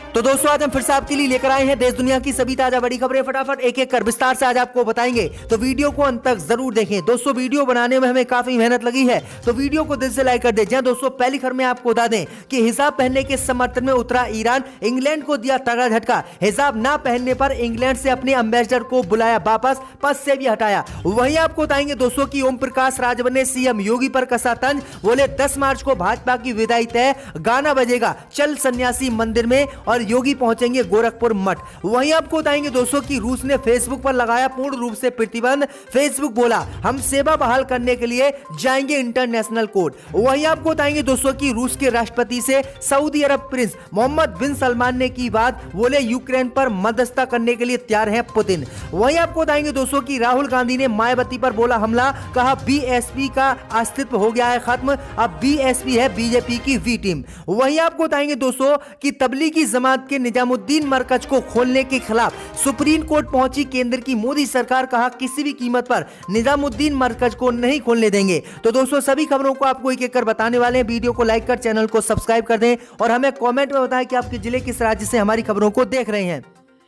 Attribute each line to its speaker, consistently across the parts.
Speaker 1: तो दोस्तों आज हम फिर से आपके लिए लेकर आए हैं देश दुनिया की सभी ताजा बड़ी खबरें। फटाफट एक एक कर विस्तार से आज आपको बताएंगे, तो वीडियो को अंत तक जरूर देखें। दोस्तों वीडियो बनाने में हमें काफी मेहनत लगी है, तो वीडियो को दिल से लाइक कर दें। दोस्तों पहली खबर में आपको बता दें कि हिजाब पहनने के समर्थन में उतरा ईरान, इंग्लैंड को दिया तगड़ा झटका। हिजाब ना पहनने पर इंग्लैंड से अपने एम्बेसडर को बुलाया वापस, पद से भी हटाया। वहीं आपको बताएंगे दोस्तों की ओम प्रकाश राजभर ने सीएम योगी पर कसा तंज, बोले 10 मार्च को भाजपा की विदाई तय, गाना बजेगा चल सन्यासी मंदिर में और योगी पहुंचेंगे गोरखपुर मठ। वहीं आपको बताएंगे दोस्तों कि रूस ने फेसबुक पर लगाया पूर्ण रूप से प्रतिबंध। फेसबुक बोला हम सेवा बहाल करने के लिए जाएंगे इंटरनेशनल कोर्ट। वहीं आपको बताएंगे दोस्तों कि रूस के राष्ट्रपति से सऊदी अरब प्रिंस मोहम्मद बिन सलमान ने की बात, बोले यूक्रेन पर मध्यस्थता करने के लिए तैयार है पुतिन। वहीं आपको बताएंगे दोस्तों कि राहुल गांधी ने मायावती पर बोला हमला, कहा बीएसपी का अस्तित्व हो गया है खत्म, अब बीएसपी है बीजेपी की वी टीम। वहीं आपको बताएंगे दोस्तों कि तबलीगी जमात के निजामुद्दीन मरकज को खोलने के खिलाफ सुप्रीम कोर्ट पहुंची केंद्र की मोदी सरकार, कहा किसी भी कीमत पर निजामुद्दीन मरकज को नहीं खोलने देंगे। तो दोस्तों सभी खबरों को आपको एक एक कर बताने वाले हैं। वीडियो को लाइक कर चैनल को सब्सक्राइब कर दें और हमें कमेंट में बताएं कि आपके जिले किस राज्य से हमारी खबरों को देख रहे हैं।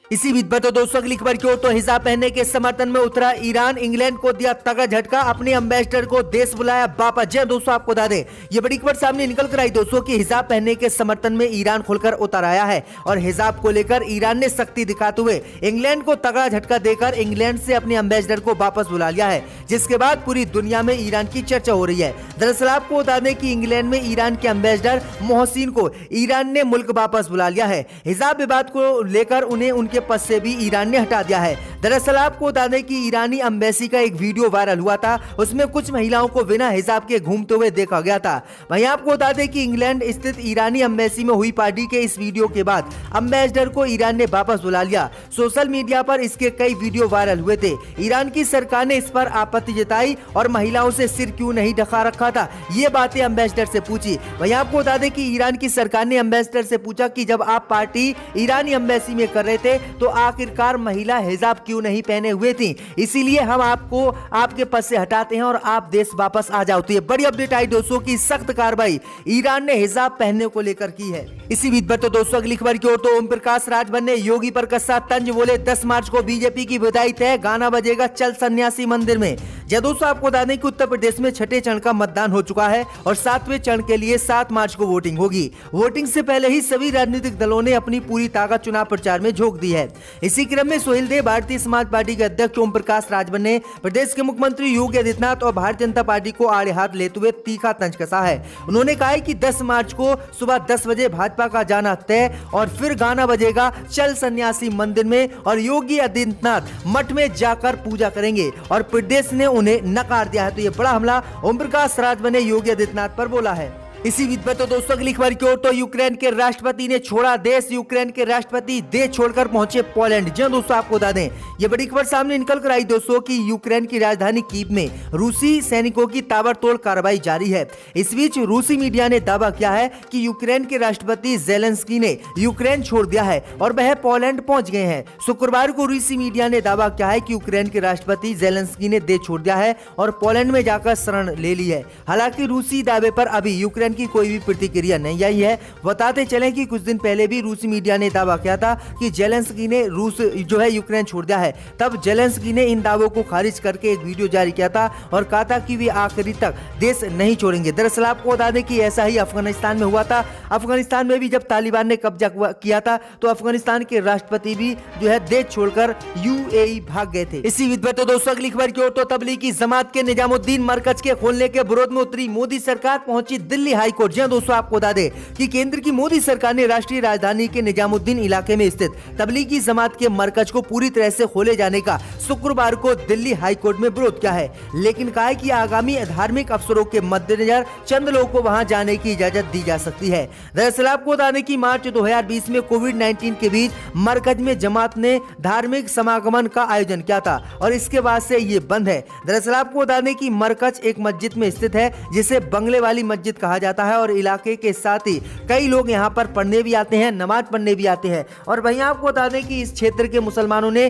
Speaker 1: इसी बीच में तो दोस्तों अगली खबर की ओर, तो हिजाब पहनने के समर्थन में उतरा ईरान, इंग्लैंड को दिया तगड़ा झटका, अपने एम्बेसडर को देश बुलाया वापस। जी दोस्तों आपको बता दें ये बड़ी खबर सामने निकल कर आई दोस्तों कि हिजाब पहनने के समर्थन में ईरान खुलकर उतर आया है और हिजाब को लेकर ईरान ने सख्ती दिखाते हुए इंग्लैंड को तगड़ा झटका देकर इंग्लैंड से अपने एम्बेसडर को वापस बुला लिया है, जिसके बाद पूरी दुनिया में ईरान की चर्चा हो रही है। दरअसल आपको बता दें कि इंग्लैंड में ईरान के एम्बेसडर मोहसिन को ईरान ने मुल्क वापस बुला लिया है। हिजाब विवाद को लेकर उन्हें उनके पद से भी ईरान ने हटा दिया है। दरअसल आपको बता दें कि ईरानी एम्बेसी का एक वीडियो वायरल हुआ था, उसमें कुछ महिलाओं को बिना हिजाब के घूमते हुए देखा गया था। वहीं आपको बता दें कि इंग्लैंड स्थित ईरानी एम्बेसी में हुई पार्टी के इस वीडियो के बाद एम्बेसडर को ईरान ने वापस बुला लिया। सोशल मीडिया पर इसके कई वीडियो वायरल हुए थे। ईरान की सरकार ने इस पर आपत्ति जताई और महिलाओं से सिर क्यों नहीं ढका रखा था, ये बातें एम्बेसडर से पूछी। वहीं आपको बता दें कि ईरान की सरकार ने एम्बेसडर से पूछा कि जब आप पार्टी ईरानी एम्बेसी में कर रहे थे तो आखिरकार महिला हिजाब क्यों नहीं पहने हुए थी, इसीलिए हम आपको आपके पद से हटाते हैं और आप देश वापस आ जाओ। तो ये बड़ी अपडेट आई दोस्तों की सख्त कार्रवाई ईरान ने हिजाब पहनने को लेकर की है। इसी बीच पर तो दोस्तों अगली खबर की ओर, तो ओम प्रकाश राजभर ने योगी पर कसा तंज, बोले 10 मार्च को बीजेपी की विदाई तय, गाना बजेगा चल सन्यासी मंदिर में। जय दोस्तों आपको बता दें कि उत्तर प्रदेश में छठे चरण का मतदान हो चुका है और 7वें चरण के लिए 7 मार्च को वोटिंग होगी। वोटिंग से पहले ही सभी राजनीतिक दलों ने अपनी पूरी ताकत चुनाव प्रचार में झोंक दी है। इसी क्रम में सोहेलदेव भारतीय समाज पार्टी के अध्यक्ष ओम प्रकाश राजभर ने प्रदेश के मुख्यमंत्री योगी आदित्यनाथ और भारतीय जनता पार्टी को आड़े हाथ लेते हुए तीखा तंज कसा है। उन्होंने कहा है कि 10 मार्च को सुबह 10 बजे भाजपा का जाना तय और फिर गाना बजेगा चल सन्यासी मंदिर में और योगी आदित्यनाथ मठ में जाकर पूजा करेंगे और प्रदेश ने उन्हें नकार दिया है। तो ये बड़ा हमला ओम प्रकाश राजभर ने योगी आदित्यनाथ पर बोला है। इसी बीच में तो दोस्तों अगली खबर की ओर, तो यूक्रेन के राष्ट्रपति ने छोड़ा देश, यूक्रेन के राष्ट्रपति देश छोड़कर पहुंचे पोलैंड। जी दोस्तों आपको बता दें ये बड़ी खबर सामने निकल कर आई दोस्तों कि यूक्रेन की राजधानी कीव में रूसी सैनिकों की ताबड़तोड़ कार्रवाई जारी है। इस बीच रूसी मीडिया ने दावा किया है कि यूक्रेन के राष्ट्रपति जेलेंस्की ने यूक्रेन छोड़ दिया है और वह पोलैंड पहुंच गए हैं। शुक्रवार को रूसी मीडिया ने दावा किया है कि यूक्रेन के राष्ट्रपति जेलेंस्की ने देश छोड़ दिया है और पोलैंड में जाकर शरण ले ली है। हालांकि रूसी दावे पर अभी यूक्रेन की कोई भी प्रतिक्रिया नहीं आई है। बताते चलें कि कुछ दिन पहले भी रूसी मीडिया ने दावा किया था कि जेलेंस्की ने रूस जो है यूक्रेन छोड़ दिया है। तब जेलेंस्की ने इन दावों को खारिज करके एक वीडियो जारी किया था और कहा था कि वे आखिरी तक देश नहीं छोड़ेंगे। दरअसल आपको बता दें कि ऐसा ही अफगानिस्तान में हुआ था। अफगानिस्तान में भी जब तालिबान ने कब्जा किया था तो अफगानिस्तान के राष्ट्रपति भी जो है देश छोड़कर यूएई भाग गए थे। इसी बीच में तो दोस्तों अगली खबर की ओर, तो तबलीगी जमात के निजामुद्दीन मरकज के खोलने के विरोध में उतरी मोदी सरकार, पहुंची दिल्ली हाई कोर्ट। जी दोस्तों आपको बता दें कि केंद्र की मोदी सरकार ने राष्ट्रीय राजधानी के निजामुद्दीन इलाके में स्थित तबलीगी जमात के मरकज को पूरी तरह से खोले जाने का शुक्रवार को दिल्ली हाई कोर्ट में विरोध किया है, लेकिन कहा है कि आगामी धार्मिक अवसरों के मद्देनजर चंद लोगों को वहां जाने की इजाजत दी जा सकती है। दरअसल आपको बता दें कि मार्च 2020 में कोविड-19 के बीच मरकज में जमात ने धार्मिक समागमन का आयोजन किया था और इसके बाद से ये बंद है। दरअसल आपको बता दें कि मरकज एक मस्जिद में स्थित है जिसे बंगले वाली मस्जिद कहा जाता है और इलाके के साथ ही कई लोग यहाँ पर पढ़ने भी आते हैं, नमाज पढ़ने भी आते हैं। और वहीं आपको बता दें कि इस क्षेत्र के मुसलमानों ने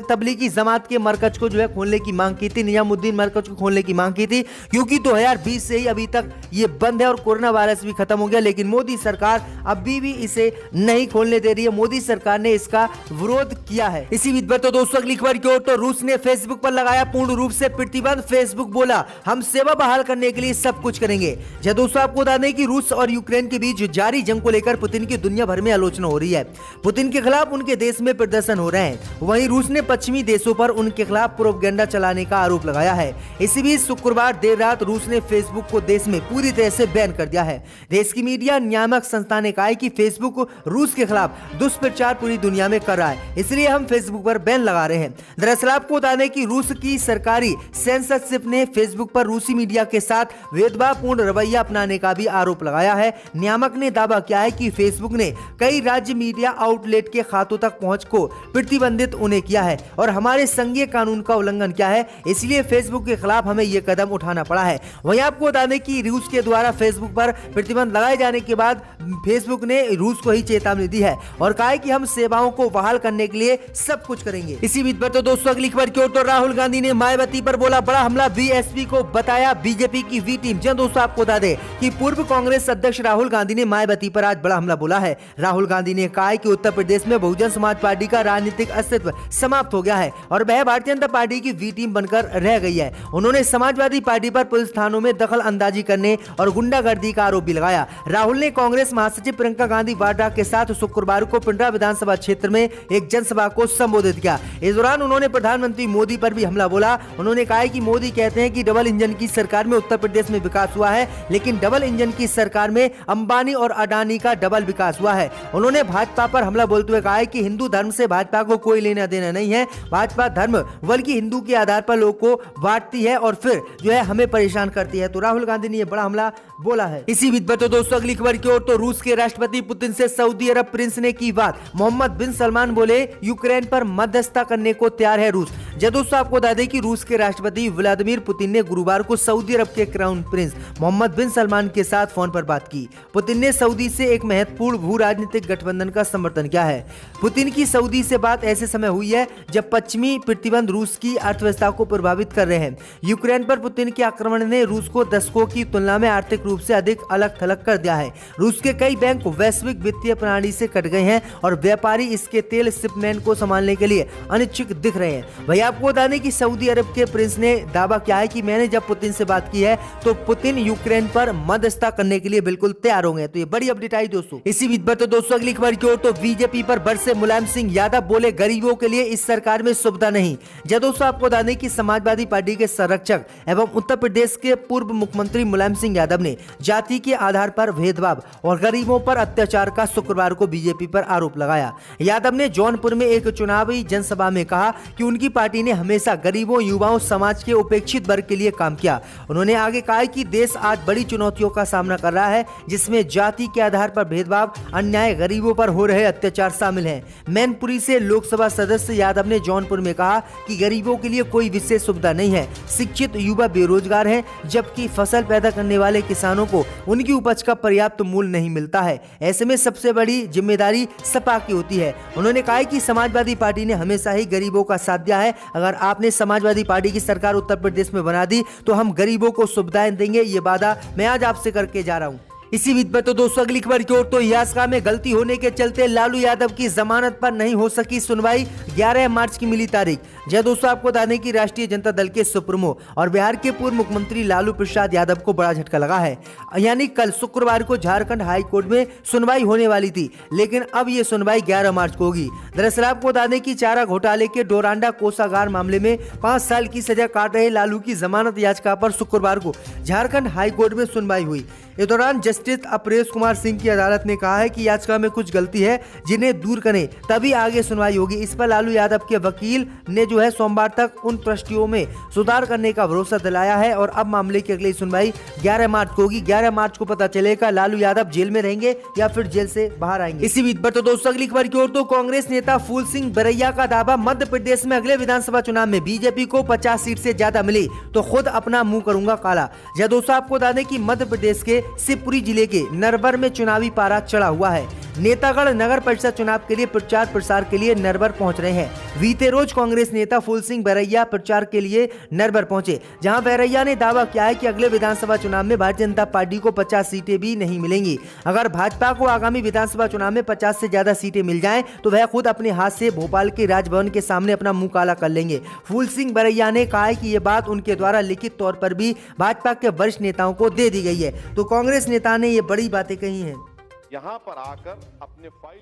Speaker 1: तबलीगी जमात के मरकज को जो है खोलने की मांग की थी, निजामुद्दीन मरकज को खोलने की मांग की थी, क्योंकि 2020 से ही अभी तक ये बंद है और कोरोना वायरस भी खत्म हो गया, लेकिन मोदी सरकार अभी भी इसे नहीं खोलने दे रही है। मोदी सरकार ने इसका विरोध किया है। इसी बीच पर तो दोस्तों अगली खबर की ओर, तो रूस ने फेसबुक पर लगाया पूर्ण रूप से प्रतिबंध। फेसबुक बोला हम सेवा बहाल करने के लिए सब कुछ करेंगे। जब दोस्तों आपको बता दें कि रूस और यूक्रेन के बीच जारी जंग को लेकर पुतिन की दुनिया भर में आलोचना हो रही है। पुतिन के खिलाफ उनके देश में प्रदर्शन हो रहे हैं। वहीं रूस ने पश्चिमी देशों पर उनके खिलाफ प्रोपेगेंडा चलाने का आरोप लगाया है। इसी बीच शुक्रवार देर रात रूस ने फेसबुक को देश में पूरी तरह से बैन कर दिया है। देश की मीडिया नियामक संस्था ने कहा है कि फेसबुक रूस के खिलाफ दुष्प्रचार पूरी दुनिया में कर रहा है, इसलिए हम फेसबुक पर बैन लगा रहे हैं। दरअसल आपको बता दें कि रूस की सरकारी सेंसरशिप ने फेसबुक पर रूसी मीडिया के साथ भेदभावपूर्ण रवैया अपनाने का भी आरोप लगाया है। नियामक ने दावा किया है कि फेसबुक ने कई राज्य मीडिया आउटलेट के खातों तक पहुंच को प्रतिबंधित उन्हें किया है और हमारे संघीय कानून का उल्लंघन किया है, इसलिए फेसबुक के खिलाफ हमें यह कदम उठाना पड़ा है। वहीं आपको बता दें कि रूस के द्वारा फेसबुक पर प्रतिबंध लगाए जाने के बाद फेसबुक ने रूस को ही चेतावनी दी है और कहा है कि हम सेवाओं को बहाल करने के लिए सब कुछ करेंगे। इसी बीच पर तो दोस्तों अगली खबर की ओर, तो राहुल गांधी ने मायावती पर बोला बड़ा हमला, बीएसपी को बताया बीजेपी की वी टीम। जी दोस्तों आपको बता दें कि पूर्व कांग्रेस अध्यक्ष राहुल गांधी ने मायावती पर आज बड़ा हमला बोला है। राहुल गांधी ने कहा है कि उत्तर प्रदेश में बहुजन समाज पार्टी का राजनीतिक अस्तित्व समाप्त हो गया है और वह भारतीय जनता पार्टी की वी टीम बनकर रह गई है। उन्होंने समाजवादी पार्टी पर पुलिस थानों में दखल अंदाजी करने और गुंडागर्दी का आरोप भी लगाया। राहुल ने कांग्रेस महासचिव प्रियंका गांधी वाड्रा के साथ शुक्रवार को पिंडरा विधानसभा क्षेत्र में एक जनसभा को संबोधित किया। इस दौरान उन्होंने प्रधानमंत्री मोदी पर भी हमला बोला। उन्होंने कहा कि मोदी कहते हैं कि डबल इंजन की सरकार में उत्तर प्रदेश में विकास हुआ है, लेकिन डबल इंजन की सरकार में अंबानी और अडानी का डबल विकास हुआ है। उन्होंने भाजपा पर हमला बोलते हुए कहा है कि हिंदू धर्म से भाजपा को कोई लेना देना नहीं है। भाजपा धर्म बल्कि हिंदू के आधार पर लोग को बांटती है और फिर जो है हमें परेशान करती है। तो राहुल गांधी ने यह बड़ा हमला बोला है। इसी बीच पर तो दोस्तों अगली खबर की ओर, तो रूस के राष्ट्रपति पुतिन से सऊदी अरब प्रिंस ने की बात। मोहम्मद बिन सलमान बोले यूक्रेन पर मध्यस्थता करने को तैयार है रूस। जब दोस्तों आपको बता दें कि रूस के राष्ट्रपति व्लादिमीर पुतिन ने गुरुवार को सऊदी अरब के क्राउन प्रिंस मोहम्मद बिन सलमान के साथ फोन पर बात की। पुतिन ने सऊदी से एक महत्वपूर्ण भू राजनीतिक गठबंधन का समर्थन किया है। पुतिन की सऊदी से बात ऐसे समय हुई है जब पश्चिमी प्रतिबंध रूस की अर्थव्यवस्था को प्रभावित कर रहे हैं। यूक्रेन पर पुतिन के आक्रमण ने रूस को दशकों की तुलना में आर्थिक रूप से अधिक अलग थलग कर दिया है। रूस के कई बैंक वैश्विक वित्तीय प्रणाली से कट गए हैं और व्यापारी इसके तेल शिपमेंट को संभालने के लिए अनिच्छुक दिख रहे हैं। वही आपको बता दें कि सऊदी अरब के प्रिंस ने दावा किया है कि मैंने जब पुतिन से बात की है तो पुतिन यूक्रेन पर मध्यस्थता करने के लिए बिल्कुल तैयार होंगे। तो ये बड़ी अपडेट आई दोस्तों। इसी बीच पर तो दोस्तों अगली खबर की ओर, तो बीजेपी पर बरसे मुलायम सिंह यादव, बोले गरीबों के लिए इस सरकार में सुविधा नहीं। जब दोस्तों आपको बता दें कि समाजवादी पार्टी के संरक्षक एवं उत्तर प्रदेश के पूर्व मुख्यमंत्री मुलायम सिंह यादव ने जाति के आधार पर भेदभाव और गरीबों पर अत्याचार का शुक्रवार को बीजेपी पर आरोप लगाया। यादव ने जौनपुर में एक चुनावी जनसभा में कहा कि उनकी पार्टी ने हमेशा गरीबों, युवाओं, समाज के उपेक्षित वर्ग के लिए काम किया। उन्होंने आगे कहा कि देश आज बड़ी चुनौतियों का सामना कर रहा है, जिसमें जाति के आधार पर भेदभाव, अन्याय, गरीबों पर हो रहे अत्याचार शामिल हैं। मैनपुरी से लोकसभा सदस्य यादव ने जौनपुर में कहा कि गरीबों के लिए कोई विशेष सुविधा नहीं है। शिक्षित युवा बेरोजगार हैं, जबकि फसल पैदा करने वाले किसानों को उनकी उपज का पर्याप्त मूल्य नहीं मिलता है। ऐसे में सबसे बड़ी जिम्मेदारी सपा की होती है। उन्होंने कहा कि समाजवादी पार्टी ने हमेशा ही गरीबों का साथ दिया है। अगर आपने समाजवादी पार्टी की सरकार उत्तर प्रदेश में बना दी तो हम गरीबों को सुविधाएं देंगे, ये वादा मैं आज आपसे करके जा रहा हूं। इसी बीच में तो दोस्तों अगली खबर की ओर, तो याचिका में गलती होने के चलते लालू यादव की जमानत पर नहीं हो सकी सुनवाई। 11 मार्च की मिली तारीख। जय दोस्तों आपको बता दें कि राष्ट्रीय जनता दल के सुप्रीमो और बिहार के पूर्व मुख्यमंत्री लालू प्रसाद यादव को बड़ा झटका लगा है। यानी कल शुक्रवार को झारखंड हाई कोर्ट में सुनवाई होने वाली थी, लेकिन अब ये सुनवाई 11 मार्च को होगी। दरअसल आपको बता दें कि चारा घोटाले के डोरांडा कोषागार मामले में 5 साल की सजा काट रहे लालू की जमानत याचिका पर शुक्रवार को झारखंड हाई कोर्ट में सुनवाई हुई। इस दौरान जस्टिस अपरेश कुमार सिंह की अदालत ने कहा है कि याचिका में कुछ गलती है, जिन्हें दूर करें तभी आगे सुनवाई होगी। इस पर लालू यादव के वकील ने जो है सोमवार तक उन ट्रस्टियों में सुधार करने का भरोसा दिलाया है और अब मामले की अगली सुनवाई 11 मार्च को होगी। 11 मार्च को पता चलेगा लालू यादव जेल में रहेंगे या फिर जेल से बाहर आएंगे। इसी बीच पर तो दोस्तों अगली खबर की ओर, तो कांग्रेस नेता फूल सिंह बरैया का दावा, मध्य प्रदेश में अगले विधानसभा चुनाव में बीजेपी को 50 सीट से ज्यादा मिली तो खुद अपना मुंह करूंगा काला। जब दोस्तों आपको बता दें कि मध्य प्रदेश के शिवपुरी जिले के नरवर में चुनावी पारा चढ़ा हुआ है। नेतागढ़ नगर परिषद चुनाव के लिए प्रचार प्रसार के लिए नरवर पहुंच रहे हैं। बीते रोज कांग्रेस नेता फूल सिंह बैरैया प्रचार के लिए नरवर पहुंचे, जहां बैरैया ने दावा किया है कि अगले विधानसभा चुनाव में भारतीय जनता पार्टी को 50 सीटें भी नहीं मिलेंगी। अगर भाजपा को आगामी विधानसभा चुनाव में 50 से ज्यादा सीटें मिल जाएं तो वह खुद अपने हाथ से भोपाल के राजभवन के सामने अपना मुंह काला कर लेंगे। फूल सिंह बैरैया ने कहा है कि ये बात उनके द्वारा लिखित तौर पर भी भाजपा के वरिष्ठ नेताओं को दे दी गई है। तो कांग्रेस नेता ने ये बड़ी बातें कही हैं।
Speaker 2: यहाँ पर आकर अपने फाइल